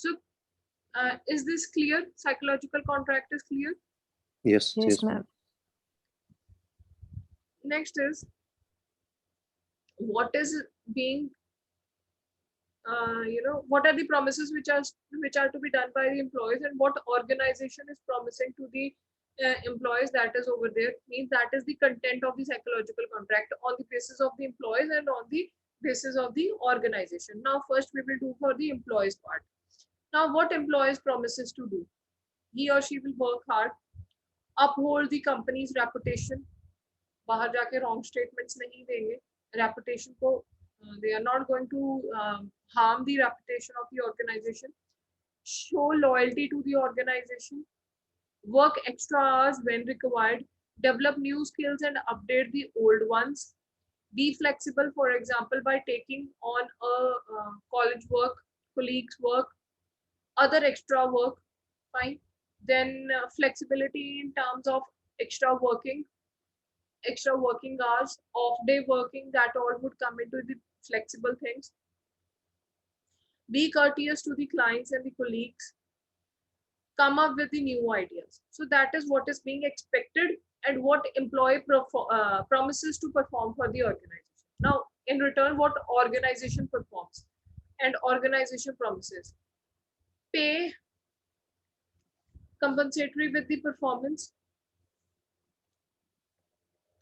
So is this clear? Psychological contract is clear. Yes, Yes, yes, ma'am. ma'am. Next is what is being what are the promises which are to be done by the employees, and what organization is promising to the employees. That is over there, means that is the content of the psychological contract on the basis of the employees and on the basis of the organization. Now first we will do for the employees part. Now what employees promises to do, he or she will work hard, uphold the company's reputation, बाहर जाके wrong statements नहीं देंगे, reputation को they are not going to harm the reputation of the organization, show loyalty to the organization, work extra hours when required, develop new skills and update the old ones, be flexible, for example by taking on a college work, colleagues work, other extra work. Fine. Then flexibility in terms of extra working, extra working hours, off day working, that all would come into the flexible things. Be courteous to the clients and the colleagues. Come up with the new ideas. So that is what is being expected and what employee promises to perform for the organization. Now, in return, what organization performs and organization promises: pay compensatory with the performance.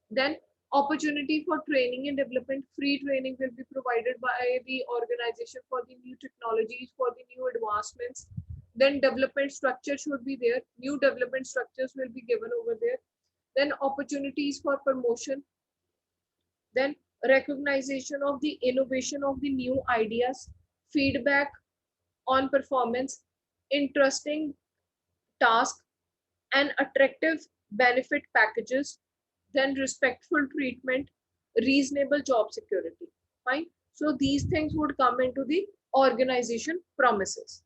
Then opportunity for training and development. Free training will be provided by the organization for the new technologies, for the new advancements. Then development structure should be there. New development structures will be given over there. Then opportunities for promotion. Then recognition of the innovation of the new ideas. Feedback on performance. Interesting task and attractive benefit packages. Then respectful treatment, reasonable job security. Fine. So these things would come into the organization promises.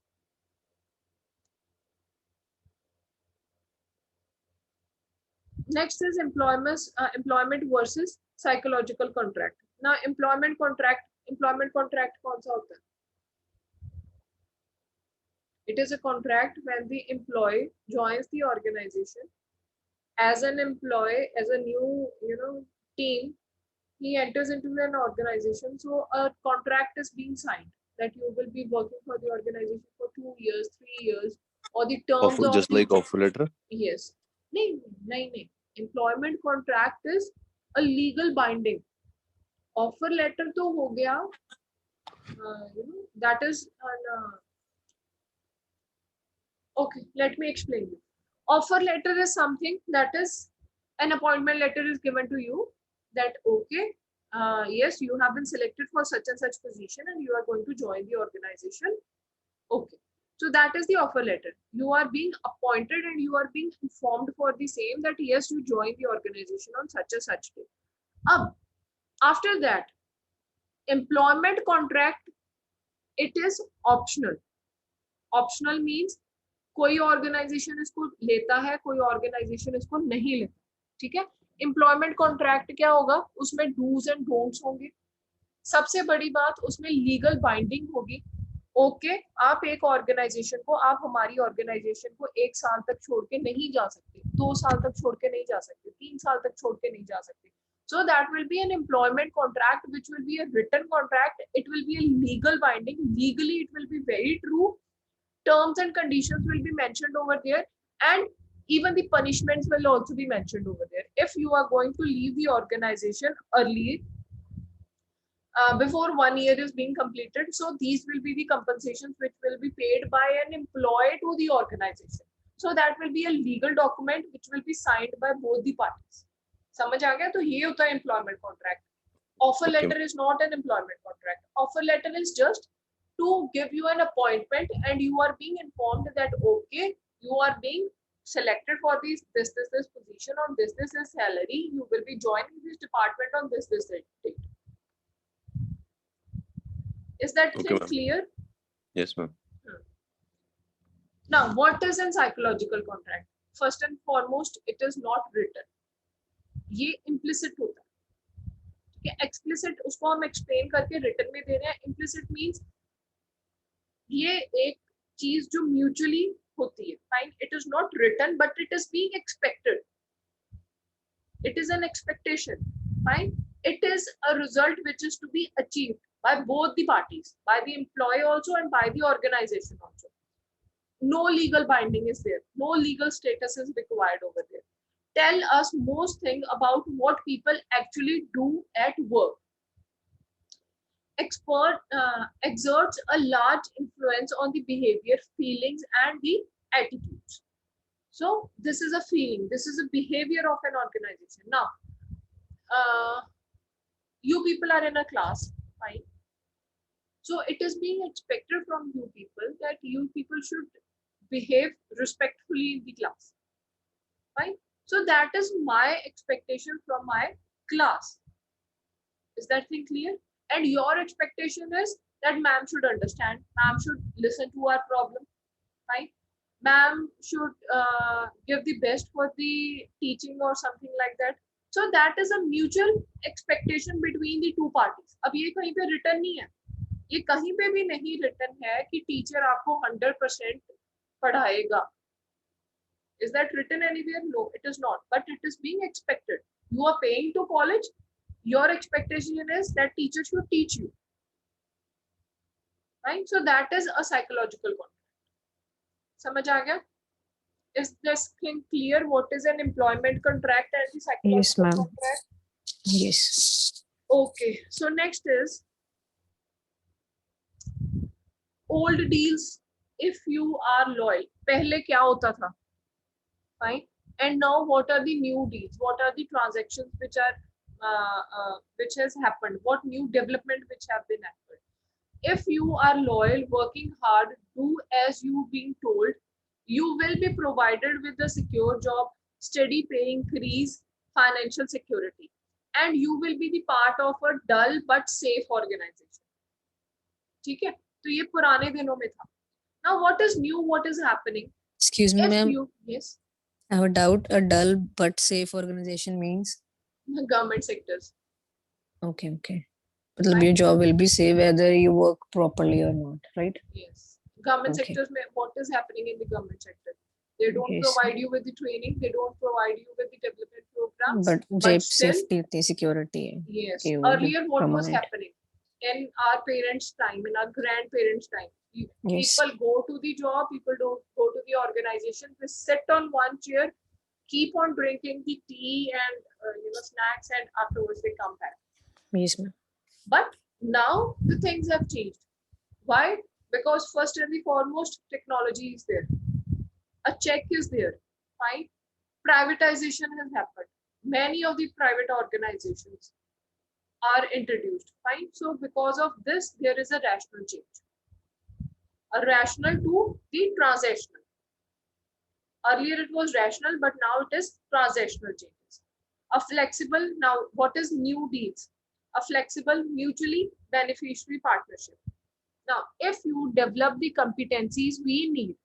Next is employment versus psychological contract. Now employment contract कौन सा होता है? It is a contract when the employee joins the organization as an employee, as a new team. He enters into an organization, so a contract is being signed that you will be working for the organization for 2 years, 3 years, or the terms Offer, of just the, like offer letter. yes. नहीं. Employment contract is a legal binding. Offer letter तो हो गया, that is an, okay, let me explain you. Offer letter is something that is an appointment letter is given to you that okay, yes, you have been selected for such and such position and you are going to join the organization. Okay, so that is the offer letter. You are being appointed and you are being informed for the same that yes, you join the organization on such a such day. After that, employment contract, it is optional. Optional means कोई organisation इसको लेता है, कोई organisation इसको नहीं लेता. ठीक है. एम्प्लॉयमेंट कॉन्ट्रैक्ट क्या होगा, उसमें डूज एंड डोंट्स होंगे. सबसे बड़ी बात, उसमें लीगल बाइंडिंग होगी. ओके, आप एक ऑर्गेनाइजेशन को, आप हमारी ऑर्गेनाइजेशन को 1 साल तक छोड़ के नहीं जा सकते, 2 साल तक छोड़ के नहीं जा सकते, 3 साल तक छोड़ के नहीं जा सकते. So that will be an employment contract, which will be a written contract. It will be a legal binding. Legally, it will be very true. Terms and conditions will be mentioned over there, and even the punishments will also be mentioned over there. If you are going to leave the organization early, before 1 year is being completed, so these will be the compensations which will be paid by an employee to the organization. So that will be a legal document which will be signed by both the parties. समझ आ गया? तो ये होता है employment contract. Offer letter is not an employment contract. Offer letter is just to give you an appointment and you are being informed that okay, you are being selected for this position on this salary. You will be joining this department on this date. Is that Okay, ma'am. clear? Yes, ma'am. Now, what is in psychological contract? First and foremost, it is not written. ये implicit होता है. ठीक है. Explicit उसको हम explain करके written में दे रहे हैं. Implicit means ये एक चीज जो म्यूचुअली होती है. Fine, it is not written but it is being expected. It is an expectation. Fine. It is a result which is to be achieved by both the parties, by the employee also and by the organization also. No legal binding is there. No legal status is required over there. Tell us most thing about what people actually do at work. Exerts a large influence on the behavior, feelings, and the attitudes. So this is a feeling, this is a behavior of an organization. Now, you people are in a class, fine. So it is being expected from you people that you people should behave respectfully in the class, fine. So that is my expectation from my class. Is that thing clear? And your expectation is that ma'am should understand, ma'am should listen to our problem, fine. Ma'am should give the best for the teaching or something like that. So that is a mutual expectation between the two parties. अब ये कहीं पे written नहीं है, ये कहीं पे भी नहीं written है कि teacher आपको 100% पढ़ाएगा. Is that written anywhere? No, it is not. But it is being expected. You are paying to college. Your expectation is that teacher should teach you. Right? So that is a psychological contract. समझ आ गया? Is this thing clear? What is an employment contract and the psychological Yes, ma'am. contract? Yes. Okay. So next is old deals. If you are loyal. पहले क्या होता था? Fine. And now what are the new deals? What are the transactions which are which has happened? What new development which have been happened? If you are loyal, working hard, do as you being told, you will be provided with a secure job, steady pay increase, financial security, and you will be the part of a dull but safe organization. ठीक है? तो ये पुराने दिनों में था. Now what is new? What is happening? Excuse me, If ma'am. you, yes, I have a doubt. A dull but safe organization means? government sectors. Okay, okay. मतलब your job will be safe whether you work properly or not, right? Yes. Government Okay. sectors, what is happening in the government sector? They don't Yes. provide you with the training. They don't provide you with the development programs. But still, safety, the security. yes. Okay, will be Earlier, what was permanent. happening in our parents' time, in our grandparents' time? Yes. People go to the job. People don't go to the organization. They sit on one chair, keep on drinking the tea and snacks, and afterwards they come back. Yes, ma'am. But now the things have changed. Why? Because first and the foremost, technology is there. A check is there. Fine. Privatization has happened. Many of the private organizations are introduced. Fine. So because of this, there is a rational change. A rational to the transactional. Earlier it was rational, but now it is transactional changes. A flexible, now what is new deals? A flexible, mutually beneficiary partnership. Now, if you develop the competencies we need,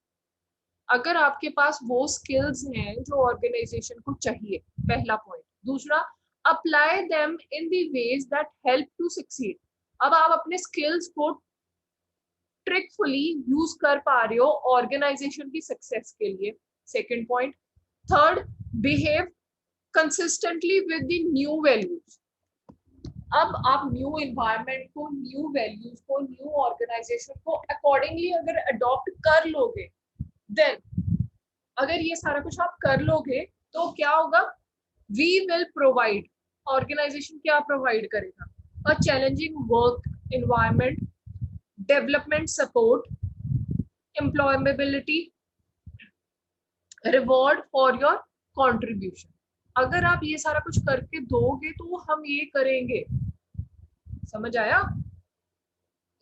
अगर आपके पास वो skills हैं जो organization को चाहिए, पहला point. दूसरा, apply them in the ways that help to succeed. अब आप अपने skills को trickfully use कर पा रहे हो organization की success के लिए. Second point. Third, behave consistently with the new values. अब आप न्यू एनवायरनमेंट को, न्यू वैल्यूज को, न्यू ऑर्गेनाइजेशन को अकॉर्डिंगली अगर अडॉप्ट कर लोगे, देन अगर ये सारा कुछ आप कर लोगे तो क्या होगा? वी विल प्रोवाइड, ऑर्गेनाइजेशन क्या प्रोवाइड करेगा? A challenging work environment, development support, employability, reward for your contribution. अगर आप ये सारा कुछ करके दोगे तो हम ये करेंगे. समझ आया?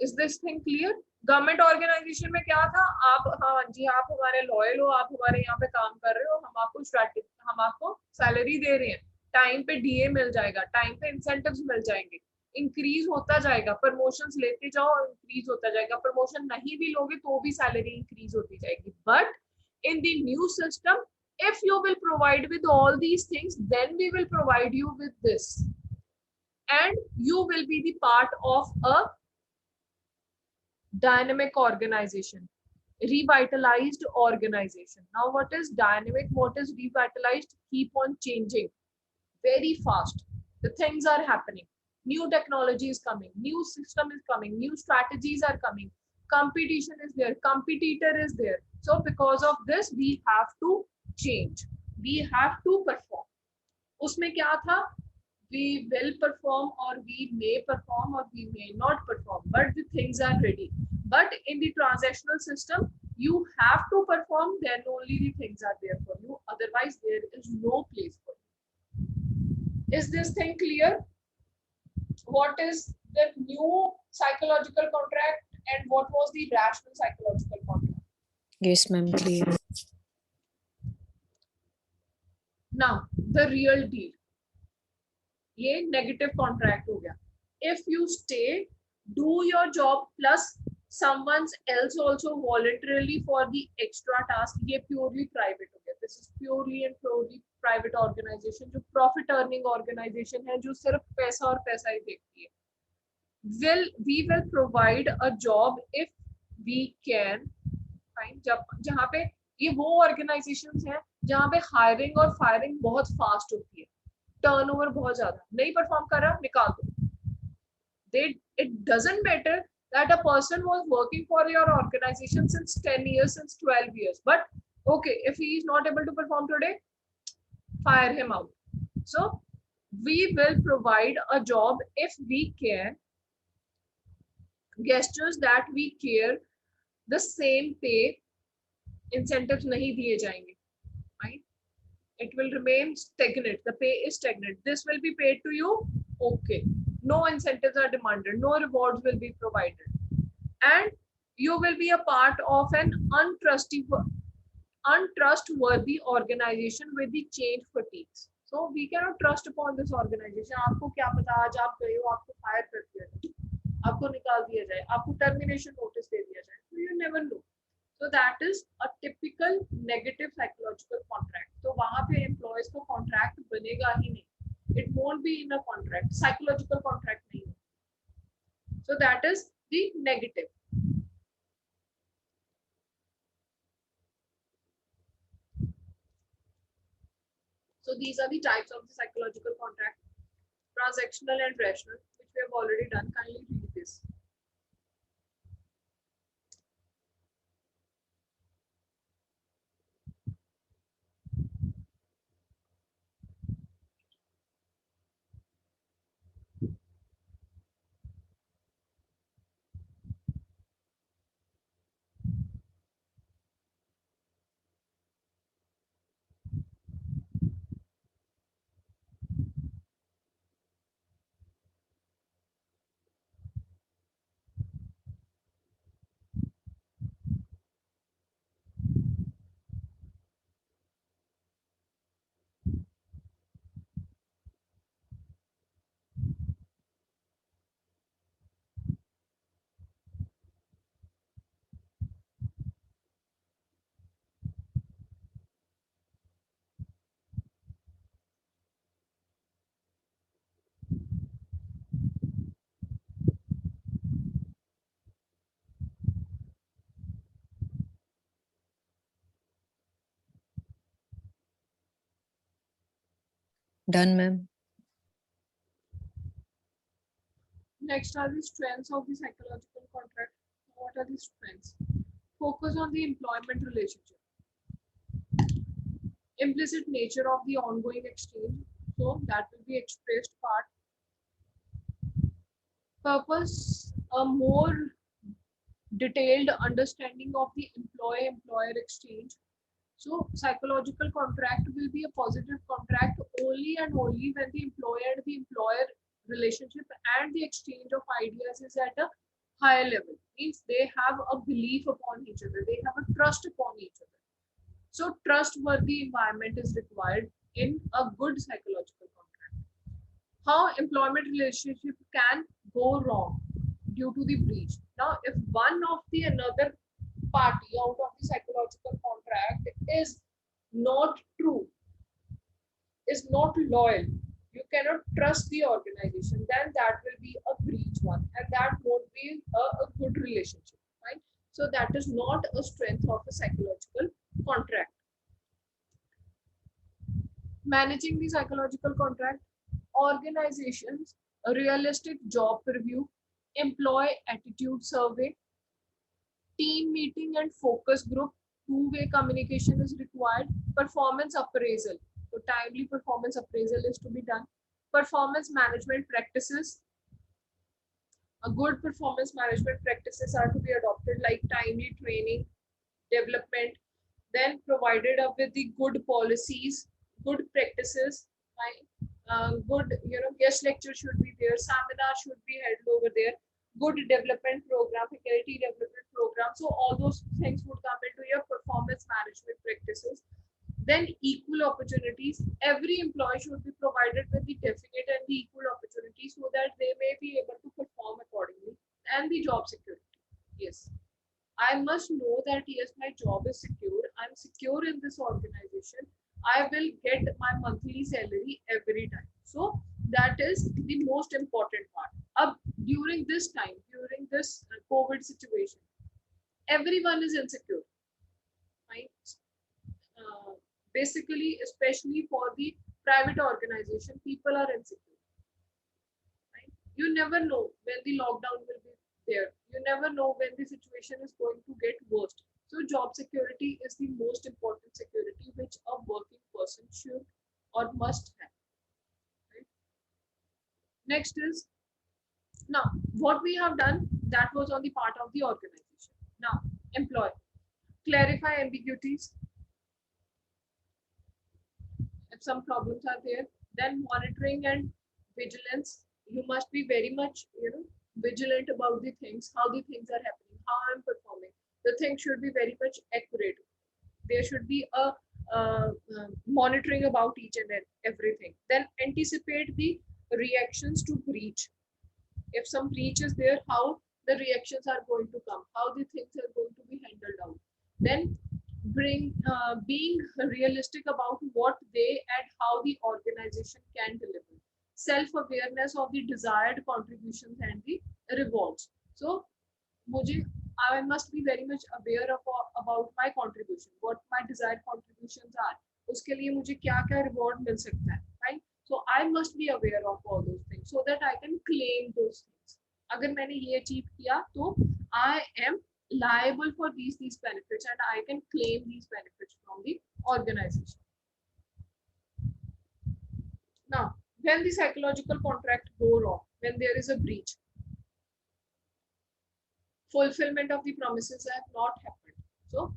Is this thing clear? Government organization में क्या था? आप, हाँ जी, आप हमारे लॉयल हो, आप हमारे यहाँ पे काम कर रहे हो, हम आपको सैलरी दे रहे हैं, टाइम पे डीए मिल जाएगा, टाइम पे इंसेंटिव्स मिल जाएंगे, इंक्रीज होता जाएगा, प्रमोशंस लेते जाओ, इंक्रीज होता जाएगा, प्रमोशन नहीं भी लोगे तो भी सैलरी इंक्रीज होती जाएगी. But in the new system, if you will provide with all these things, then we will provide you with this, and you will be the part of a dynamic organization. Revitalized organization. Now, what is dynamic? What is revitalized? Keep on changing very fast. The things are happening. New technology is coming. New system is coming. New strategies are coming. Competition is there. Competitor is there. So because of this, we have to change. We have to perform. उसमें क्या था? We will perform, or we may perform, or we may not perform, but the things are ready. But in the transactional system, you have to perform, then only the things are there for you. Otherwise, there is no place for you. Is this thing clear? What is the new psychological contract and what was the rational psychological contract? Yes, ma'am. Clear. Now, the real deal. ये negative contract हो गया. If you stay, do your job plus someone else also voluntarily for the extra task, ये purely private हो गया. This is purely and purely private organization, जो profit earning organization है, जो सिर्फ पैसा और पैसा ही देखती है. We will provide a job if we can. Fine. जहाँ पे ये वो organizations हैं जहाँ पे hiring और firing बहुत fast होती है. टर्नओवर बहुत ज्यादा, नहीं परफॉर्म कर रहा, निकाल दो. It doesn't matter that a person was working for your organization since 10 years, since 12 years, but okay, if he is not able to perform today, fire him out. So we will provide a job if we can, gestures that we care, the same pay, incentives नहीं दिए जाएंगे, right? It will remain stagnant. The pay is stagnant. This will be paid to you. Okay. No incentives are demanded. No rewards will be provided. And you will be a part of an untrustworthy organization with the change fatigues. So we cannot trust upon this organization. आपको क्या पता, आज आप गए हो, आपको fire कर दिया जाए, आपको निकाल दिया जाए, आपको टर्मिनेशन नोटिस दे दिया जाए. So you never know. So that is a typical negative psychological contract. So वहाँ पे employees को contract बनेगा ही नहीं. It won't be in a contract. Psychological contract नहीं. So that is the negative. So these are the types of the psychological contract: transactional and rational, which we have already done. Kindly read this. Done, ma'am. Next are the strengths of the psychological contract. What are the strengths? Focus on the employment relationship. Implicit nature of the ongoing exchange. So that will be expressed part. Purpose, a more detailed understanding of the employer-employer exchange. So psychological contract will be a positive contract only and only when the employer and the employer relationship and the exchange of ideas is at a higher level. Means they have a belief upon each other, they have a trust upon each other. So trustworthy environment is required in a good psychological contract. How employment relationship can go wrong due to the breach. Now, if one of the another party out of the psychological contract is not true, is not loyal, you cannot trust the organization, then that will be a breach one, and that won't be a good relationship, right? So that is not a strength of a psychological contract. Managing the psychological contract, organizations, a realistic job review, employee attitude survey, team meeting and focus group, two-way communication is required, performance appraisal. So timely performance appraisal is to be done. Performance management practices, a good performance management practices are to be adopted like timely training, development, then provided up with the good policies, good practices, right? Good, guest lecture should be there, seminar should be held over there, good development program, faculty development program. So all those things would come into your performance management practices. Then equal opportunities. Every employee should be provided with the definite and the equal opportunity so that they may be able to perform accordingly. And the job security. Yes. I must know that yes, my job is secure. I'm secure in this organization. I will get my monthly salary every time. So that is the most important part. During this time, during this COVID situation, everyone is insecure. Right? Uh, Basically, especially for the private organization, people are insecure. Right? You never know when the lockdown will be there. You never know when the situation is going to get worse. So job security is the most important security which a working person should or must have. Right? Next is, now what we have done, that was on the part of the organization. Now employee, clarify ambiguities. If some problems are there, then monitoring and vigilance. You must be very much vigilant about the things, how the things are happening, how I'm performing. The thing should be very much accurate. There should be a monitoring about each and everything. Then anticipate the reactions to breach. If some breach is there, how the reactions are going to come, how the things are going to be handled out. Then being realistic about what they and how the organization can deliver. Self-awareness of the desired contributions and the rewards. So मुझे I must be very much aware of about my contribution, what my desired contributions are. उसके लिए मुझे क्या क्या reward मिल सकता है, right? So I must be aware of all those things so that I can claim those things. अगर मैंने ये achieve किया तो I am liable for these benefits and I can claim these benefits from the organization. Now, when the psychological contract go wrong, when there is a breach, fulfillment of the promises have not happened. So,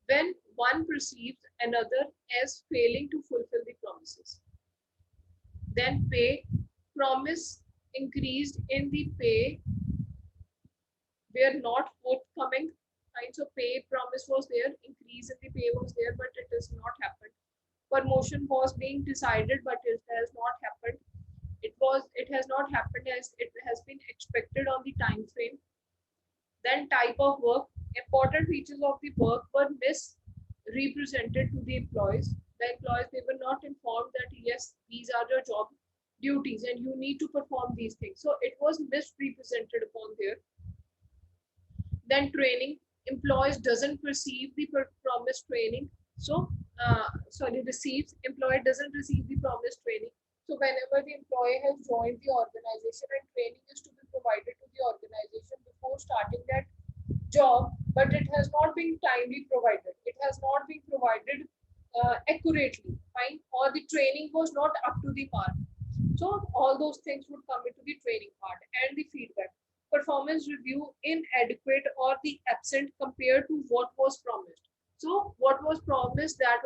when one perceives another as failing to fulfill the promises, then pay promise increased in the pay were not forthcoming. Right? So pay promise was there, increase in the pay was there, but it has not happened. Promotion was being decided, but it has not happened. It has not happened as it has been expected on the time frame. Then type of work, important features of the work were misrepresented to the employees. The employees, they were not informed that yes, these are your job duties and you need to perform these things. So it was misrepresented upon there. Then training, employees doesn't receive the promised training. So receives, employee doesn't receive the promised training. So whenever the employee has joined the organization and training is to be provided to the organization before starting that job, but it has not been timely provided, it has not been provided accurately, fine, or the training was not up to the mark. So all those things would come into the training part. And the feedback, performance review inadequate or the absent compared to what was promised. So what was promised, that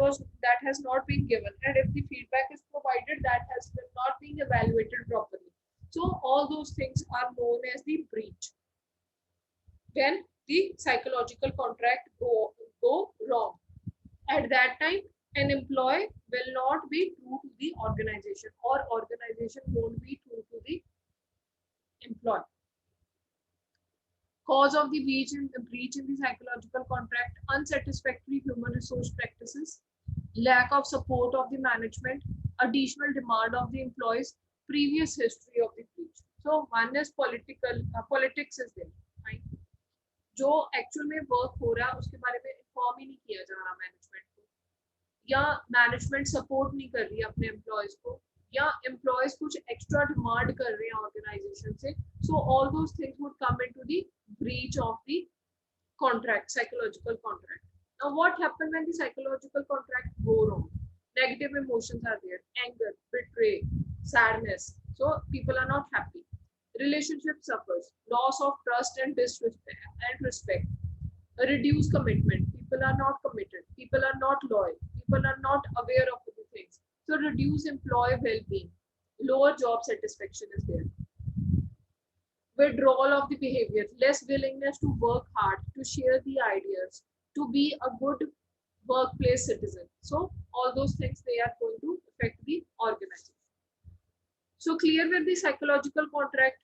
has not been given, and if the feedback is provided, that has not been evaluated properly. So all those things are known as the breach. When the psychological contract go wrong, at that time an employee will not be true to the organization, or organization won't be true to the employee. Cause of the breach in the psychological contract: unsatisfactory human resource practices, lack of support of the management, additional demand of the employees, previous history of the breach. So one is politics is there, right? जो actual में work हो रहा है उसके बारे में inform ही नहीं किया जा रहा मैनेजमेंट को, या मैनेजमेंट सपोर्ट नहीं कर रही अपने एम्प्लॉयज को, या एम्प्लॉयज कुछ एक्स्ट्रा डिमांड कर रहे हैं ऑर्गेनाइजेशन से, so all those things would come into the breach of the contract, psychological contract. Now what happens when the psychological contract go wrong? Negative emotions are there, anger, betrayal, sadness, so people are not happy, relationship suffers, loss of trust and respect, a reduced commitment, people are not committed, people are not loyal, people are not aware of the things, so reduce employee well-being, lower job satisfaction is there, withdrawal of the behavior, less willingness to work hard, to share the ideas, to be a good workplace citizen. So all those things, they are going to affect the organization. So clear with the psychological contract.